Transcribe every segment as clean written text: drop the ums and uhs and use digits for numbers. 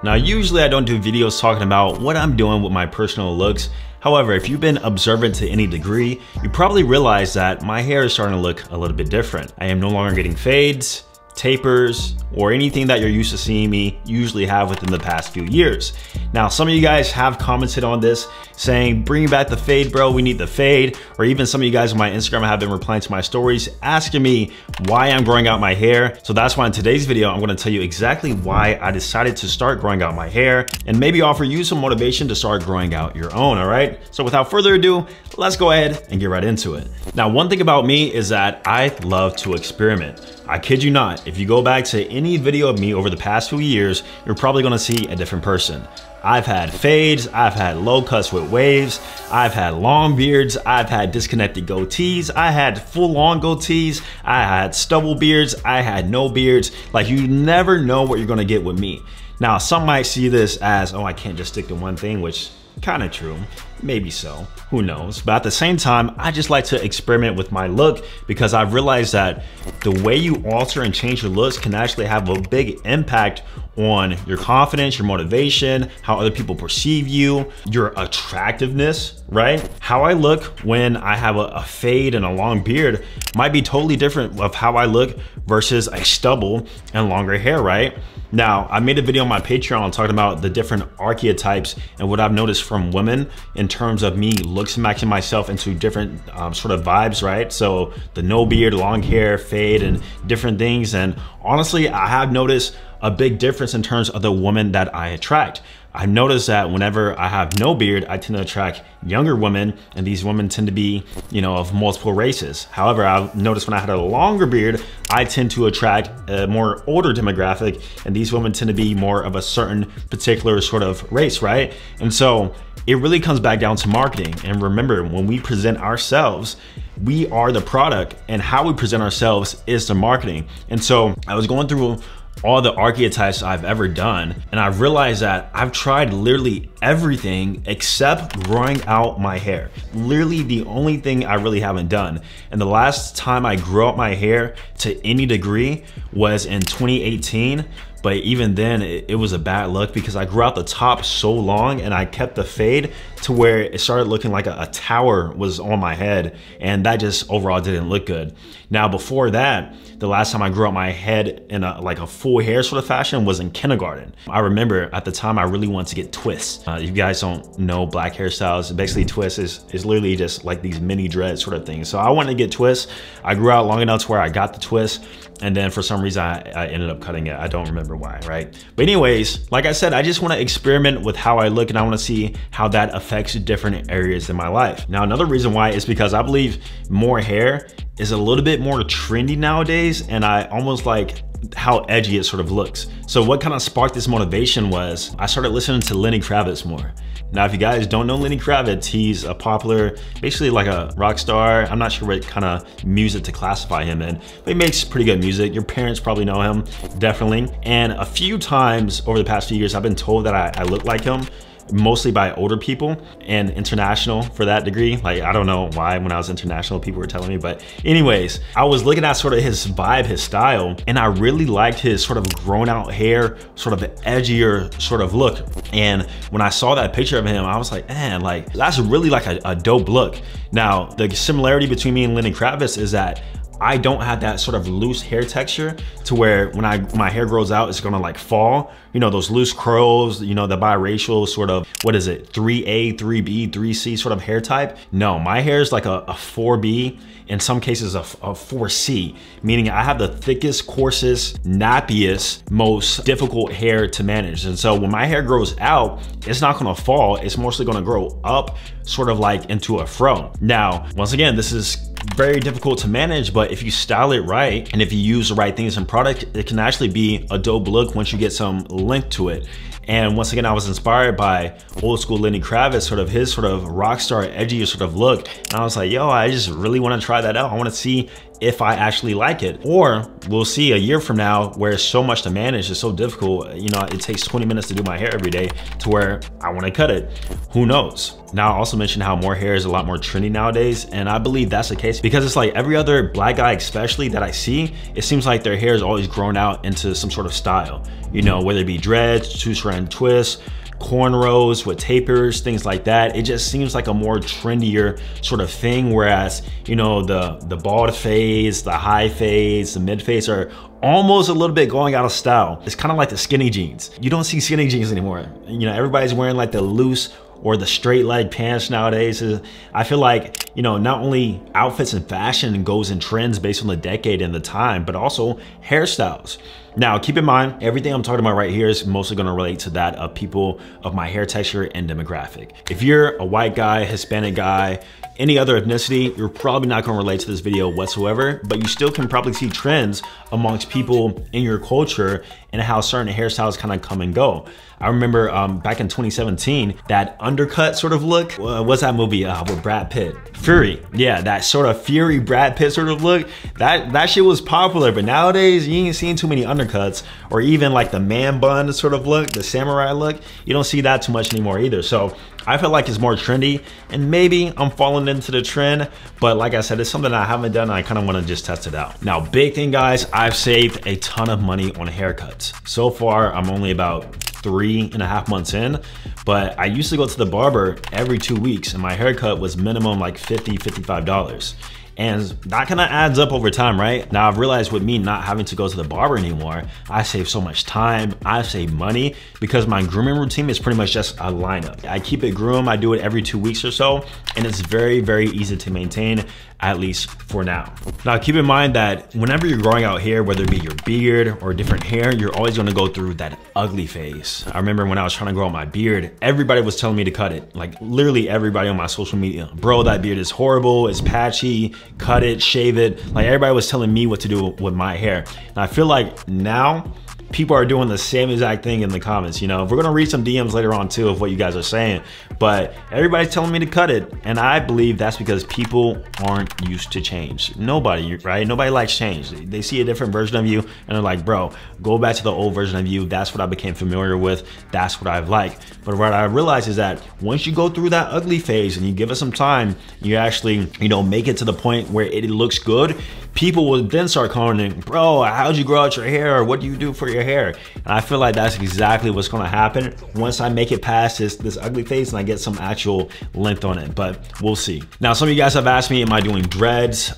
Now, usually I don't do videos talking about what I'm doing with my personal looks. However, if you've been observant to any degree, you probably realize that my hair is starting to look a little bit different. I am no longer getting fades, tapers, or anything that you're used to seeing me usually have within the past few years. Now, some of you guys have commented on this saying, bring back the fade, bro, we need the fade. Or even some of you guys on my Instagram have been replying to my stories asking me why I'm growing out my hair. So that's why in today's video, I'm gonna tell you exactly why I decided to start growing out my hair and maybe offer you some motivation to start growing out your own, all right? So without further ado, let's go ahead and get right into it. Now, one thing about me is that I love to experiment. I kid you not, if you go back to any video of me over the past few years, you're probably gonna see a different person. I've had fades, I've had low cuts with waves, I've had long beards, I've had disconnected goatees, I had full on goatees, I had stubble beards, I had no beards. Like, you never know what you're gonna get with me. Now, some might see this as, oh, I can't just stick to one thing, which kind of true, maybe so, who knows. But at the same time, I just like to experiment with my look because I've realized that the way you alter and change your looks can actually have a big impact on your confidence, your motivation, how other people perceive you, your attractiveness, right? How I look when I have a fade and a long beard might be totally different of how I look versus a stubble and longer hair, right? Now, I made a video on my Patreon talking about the different archetypes and what I've noticed from women in terms of me looks matching myself into different sort of vibes, right? So the no beard, long hair, fade, and different things. And honestly, I have noticed a big difference in terms of the woman that I attract. I've noticed that whenever I have no beard, I tend to attract younger women, and these women tend to be, you know, of multiple races. However, I've noticed when I had a longer beard, I tend to attract a more older demographic, and these women tend to be more of a certain particular sort of race, right? And so it really comes back down to marketing. And remember, when we present ourselves, we are the product, and how we present ourselves is the marketing. And so I was going through all the archetypes I've ever done, and I've realized that I've tried literally everything except growing out my hair. Literally the only thing I really haven't done. And the last time I grew out my hair to any degree was in 2018. But even then, it was a bad look because I grew out the top so long and I kept the fade to where it started looking like a tower was on my head, and that just overall didn't look good. Now, before that, the last time I grew out my head in like a full hair sort of fashion was in kindergarten. I remember at the time I really wanted to get twists. If you guys don't know black hairstyles, basically twists is literally just like these mini dreads sort of things. So I wanted to get twists. I grew out long enough to where I got the twist, and then for some reason I ended up cutting it. I don't remember why, right? But anyways, like I said, I just want to experiment with how I look, and I want to see how that affects different areas in my life. Now, another reason why is because I believe more hair is a little bit more trendy nowadays, and I almost like how edgy it sort of looks. So what kind of sparked this motivation was I started listening to Lenny Kravitz more. Now, if you guys don't know Lenny Kravitz, he's a popular, basically like a rock star. I'm not sure what kind of music to classify him in, but he makes pretty good music. Your parents probably know him, definitely. And a few times over the past few years, I've been told that I look like him, mostly by older people and international for that degree. Like, I don't know why when I was international, people were telling me, but anyways, I was looking at sort of his vibe, his style, and I really liked his sort of grown out hair, sort of edgier sort of look. And when I saw that picture of him, I was like, man, like that's really like a dope look. Now, the similarity between me and Lenny Kravitz is that I don't have that sort of loose hair texture to where when my hair grows out, it's gonna like fall. You know, those loose curls, you know, the biracial sort of, what is it, 3A, 3B, 3C sort of hair type. No, my hair is like a 4B, in some cases a 4C, meaning I have the thickest, coarsest, nappiest, most difficult hair to manage. And so when my hair grows out, it's not gonna fall, it's mostly gonna grow up sort of like into a fro. Now, once again, this is very difficult to manage, but if you style it right and if you use the right things in product, it can actually be a dope look once you get some length to it. And once again, I was inspired by old school Lenny Kravitz, sort of his sort of rock star edgy sort of look. And I was like, yo, I just really want to try that out. I want to see if I actually like it. Or we'll see a year from now where it's so much to manage, it's so difficult, you know, it takes 20 minutes to do my hair every day to where I want to cut it. Who knows? Now I also mentioned how more hair is a lot more trendy nowadays, and I believe that's the case because it's like every other black guy especially that I see, it seems like their hair is always grown out into some sort of style, you know, whether it be dreads, two-strand twists, cornrows with tapers, things like that. It just seems like a more trendier sort of thing, whereas, you know, the bald fades, the high fades, the mid fades are almost a little bit going out of style. It's kind of like the skinny jeans. You don't see skinny jeans anymore. You know, everybody's wearing like the loose or the straight leg pants nowadays. I feel like, you know, not only outfits and fashion goes in trends based on the decade and the time, but also hairstyles. Now, keep in mind, everything I'm talking about right here is mostly gonna relate to that of people of my hair texture and demographic. If you're a white guy, Hispanic guy, any other ethnicity, you're probably not gonna relate to this video whatsoever, but you still can probably see trends amongst people in your culture and how certain hairstyles kind of come and go. I remember back in 2017, that undercut sort of look, what's that movie with Brad Pitt? Fury, yeah, that sort of Fury Brad Pitt sort of look, that shit was popular, but nowadays you ain't seeing too many undercuts, or even like the man bun sort of look, the samurai look, you don't see that too much anymore either. So I feel like it's more trendy, and maybe I'm falling into the trend, but like I said, it's something I haven't done and I kind of want to just test it out. Now, big thing guys, I've saved a ton of money on haircuts. So far, I'm only about 3.5 months in, but I used to go to the barber every 2 weeks and my haircut was minimum like $50, $55. And that kind of adds up over time, right? Now I've realized with me not having to go to the barber anymore, I save so much time, I save money because my grooming routine is pretty much just a lineup. I keep it groomed, I do it every 2 weeks or so, and it's very, very easy to maintain, at least for now. Now keep in mind that whenever you're growing out hair, whether it be your beard or different hair, you're always gonna go through that ugly phase. I remember when I was trying to grow out my beard, everybody was telling me to cut it. Like literally everybody on my social media. Bro, that beard is horrible, it's patchy, cut it, shave it. Like everybody was telling me what to do with my hair. And I feel like now, people are doing the same exact thing in the comments. You know, we're gonna read some DMs later on too of what you guys are saying, but everybody's telling me to cut it. And I believe that's because people aren't used to change. Nobody, right? Nobody likes change. They see a different version of you and they're like, bro, go back to the old version of you. That's what I became familiar with. That's what I've liked. But what I realized is that once you go through that ugly phase and you give it some time, you actually, you know, make it to the point where it looks good, people will then start commenting, bro, how'd you grow out your hair? Or what do you do for your hair? And I feel like that's exactly what's gonna happen once I make it past this ugly phase and I get some actual length on it, but we'll see. Now, some of you guys have asked me, am I doing dreads?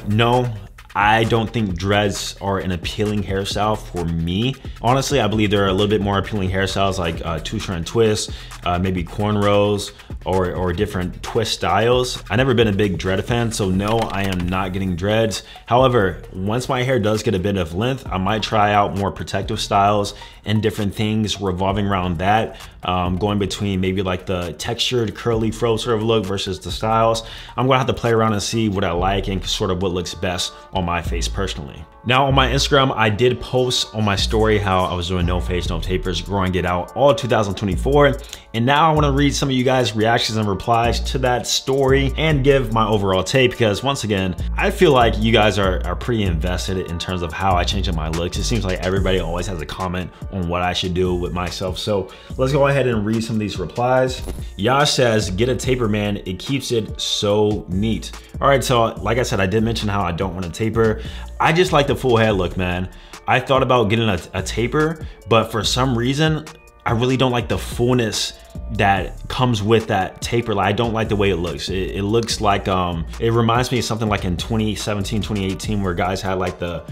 No. I don't think dreads are an appealing hairstyle for me. Honestly, I believe there are a little bit more appealing hairstyles like two-strand twists, maybe cornrows, or different twist styles. I've never been a big dread fan, so no, I am not getting dreads. However, once my hair does get a bit of length, I might try out more protective styles and different things revolving around that, going between maybe like the textured curly fro sort of look versus the styles. I'm gonna have to play around and see what I like and sort of what looks best on my face personally. Now on my Instagram, I did post on my story how I was doing no fades, no tapers, growing it out all 2024. And now I wanna read some of you guys' reactions and replies to that story and give my overall take, because once again, I feel like you guys are pretty invested in terms of how I changed up my looks. It seems like everybody always has a comment on what I should do with myself. So let's go ahead and read some of these replies. Yash says, get a taper, man. It keeps it so neat. All right, so like I said, I did mention how I don't want to taper. I just like the full head look, man. I thought about getting a taper, but for some reason, I really don't like the fullness that comes with that taper. Like, I don't like the way it looks. It looks like, it reminds me of something like in 2017, 2018, where guys had like the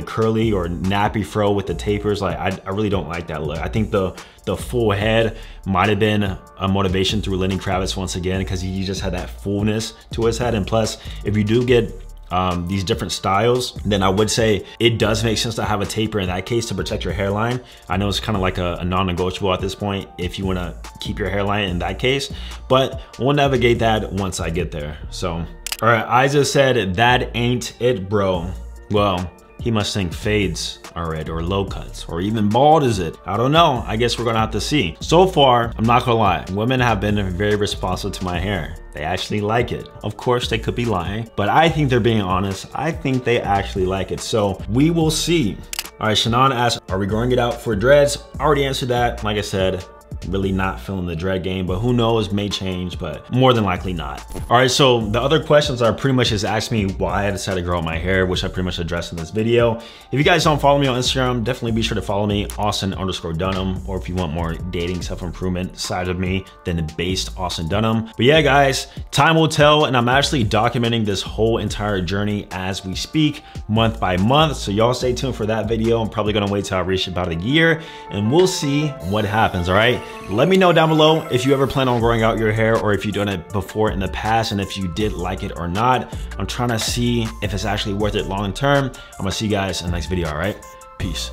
curly or nappy fro with the tapers. Like, I really don't like that look. I think the full head might have been a motivation through Lenny Kravitz once again, because he just had that fullness to his head. And plus, if you do get these different styles, then I would say it does make sense to have a taper in that case to protect your hairline. I know it's kind of like a non-negotiable at this point if you want to keep your hairline in that case, but we'll navigate that once I get there. So, all right, Isa said, that ain't it, bro. Well, he must think fades are it, or low cuts, or even bald is it. I don't know. I guess we're gonna have to see. So far, I'm not gonna lie, women have been very responsive to my hair. they actually like it. Of course, they could be lying, but I think they're being honest. I think they actually like it. So we will see. All right, Shannon asked, are we growing it out for dreads? I already answered that. Like I said, really not feeling the dread game, but who knows, may change, but more than likely not. All right, so the other questions are pretty much just asking me why I decided to grow out my hair, which I pretty much addressed in this video. If you guys don't follow me on Instagram, definitely be sure to follow me, Austin_Dunham, or if you want more dating self-improvement side of me, then based Austin Dunham. But yeah, guys, time will tell, and I'm actually documenting this whole entire journey as we speak, month by month. So y'all stay tuned for that video. I'm probably gonna wait till I reach about a year, and we'll see what happens, all right? Let me know down below if you ever plan on growing out your hair or if you've done it before in the past and if you did like it or not. I'm trying to see if it's actually worth it long term. I'm gonna see you guys in the next video, all right? Peace.